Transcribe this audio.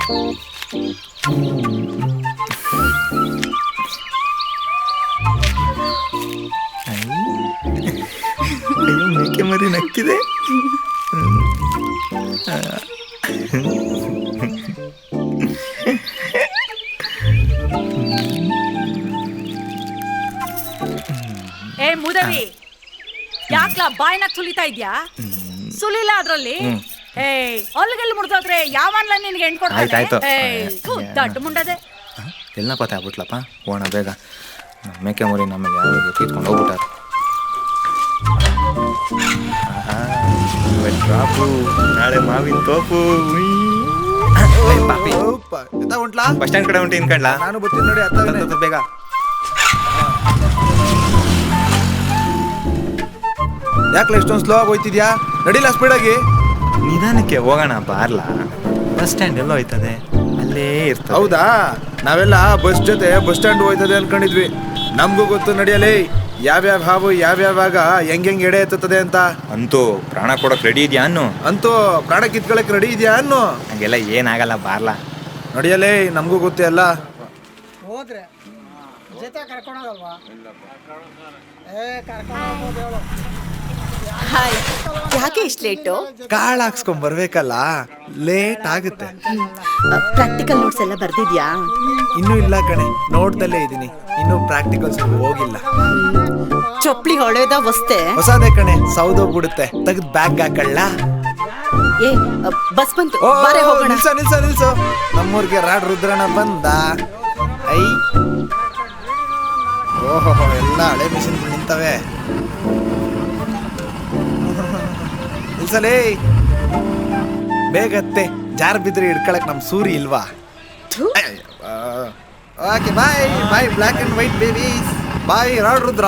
ಅಯ್ಯೋ ಮೇಕೆ ಮರಿ ನಗ್ತಿದೆ. ಏ ಮೂದವಿ, ಯಾಕ್ಲಾ ಬಾಯ್ನಾಗ ಸುಲಿತಾ ಇದ್ಯಾ? ಸುಲಿಲ್ಲ ಅದ್ರಲ್ಲಿ. ಏ ಅಲ್ಲಿಗೆಲ್ಲಿ ಮುಡ್ದೋದ್ರೆ ಯಾವನ್ಲ ನಿನ್ಗೆ ಹೆಣ್ ಕೊಡ್ತಾನೆ? ದಡ್ಡ ಮುಂಡದೆ ಎಲ್ಲ ಪತ್ತೆ ಆಗ್ಬಿಟ್ಲಪ್ಪ. ಹೋಣ ಬೇಗ, ಮೇಕೆ ಮರಿ ನಮಗೆ ಯಾವಾಗ ತೀತ್ಕೊಂಡು ಹೋಗ್ಬಿಟ್ಟಾರ. ಡ್ರಾಪು ನಾಳೆ ಮಾವಿನ ತೋಪು. ಹೊಂಟ್ಲಾ ಬಸ್ ಸ್ಟ್ಯಾಂಡ್ ಕಡೆ ಹೊಂಟಿ ಇನ್ಕಂಡ್ಲಾ? ನಾನು ಬರ್ತೀನಿ ನೋಡಿ. ಅತ್ತ ಬೇಗ ಯಾಕೆ ಇಷ್ಟೊಂದು ಸ್ಲೋ ಆಗಿ ಹೋಯ್ತಿದ್ಯಾ? ನಡಿಲ್ಲ ಸ್ಪೀಡಾಗಿ. ನಿಧಾನಕ್ಕೆ ಹೋಗೋಣ ಬಾರ್ಲ. ಬಸ್ ಸ್ಟ್ಯಾಂಡ್ ಎಲ್ಲ ಹೋಯ್ತದೆ, ಅಲ್ಲೇ ಇರ್ತದೆ. ಹೌದಾ, ನಾವೆಲ್ಲ ಬಸ್ ಜೊತೆ ಬಸ್ ಸ್ಟ್ಯಾಂಡ್ ಹೋಯ್ತದೆ ಅನ್ಕೊಂಡಿದ್ವಿ. ನಮಗೂ ಗೊತ್ತು ನಡಿಯಲೇ ಯಾವ್ಯಾವ ಹಾವು ಯಾವ್ಯಾವಾಗ ಹೆಂಗ್ ಎಡೆ ಎತ್ತುತ್ತದೆ ಅಂತ. ಅಂತೂ ಪ್ರಾಣ ಕೊಡಕ್ ರೆಡಿ ಇದೆಯಾ ಅನ್ನು? ಅಂತೂ ಪ್ರಾಣ ಕಿತ್ಕೊಳಕ್ ರೆಡಿ ಇದೆಯಾ ಅನ್ನು? ಹಂಗೆಲ್ಲ ಏನಾಗಲ್ಲ ಬಾರ್ಲ. ನಡಿಯಲೇ, ನಮಗೂ ಗೊತ್ತೇ ಅಲ್ಲ. ಹೋದ್ರೆ ಜೊತೆ ಕರ್ಕೊಂಡೋಗಲ್ವಾ? ಹಾಯ್, ಯಾಕೆ ಇಷ್ಟು ಲೇಟು? ಕಾಳು ಹಾಕ್ಸ್ಕೊಂಡ್ ಬರ್ಬೇಕಲ್ಲ, ಲೇಟ್ ಆಗುತ್ತೆ. ಪ್ರಾಕ್ಟಿಕಲ್ ನೋಟ್ಸ್ ಎಲ್ಲ ಬರ್ದಿದ್ಯಾ? ಇನ್ನೂ ಇಲ್ಲ ಕಣೆ, ನೋಡ್ದಲ್ಲೇ ಇದೀನಿ. ಇನ್ನೂ ಪ್ರಾಕ್ಟಿಕಲ್ಸ್ ಹೋಗಿಲ್ಲ. ಚೊಪ್ಲಿ ಹೊಳೆದ ವಸ್ತೆ ಹೊಸದೇ ಕಣೆ, ಸೌದೋಗ್ಬಿಡುತ್ತೆ. ತೆಗೆದು ಬ್ಯಾಗ್ ಹಾಕಳ್ಳ. ಏ ಬಸ್ ಬಂತು, ಬಾರೆ ಹೋಗೋಣ. ನಿಲ್ಸು. ನಮ್ಮೂರ್ಗೆ ರಾಡ್ ರುದ್ರಣ ಬಂದ. ಐ ಓಹೋ, ಎಲ್ಲ ಹಳೆ ಮಿಷಿನ್ ನಿಂತವೆ. ನಿಲ್ಸಲೇ, ಬೇಗತ್ತೆ. ಜಾರ್ ಬಿದ್ರಿ ಹಿಡ್ಕೊಳಕ್ ನಮ್ ಸೂರಿ ಇಲ್ವಾ? Okay bye black and white babies. Bye rod Rudra.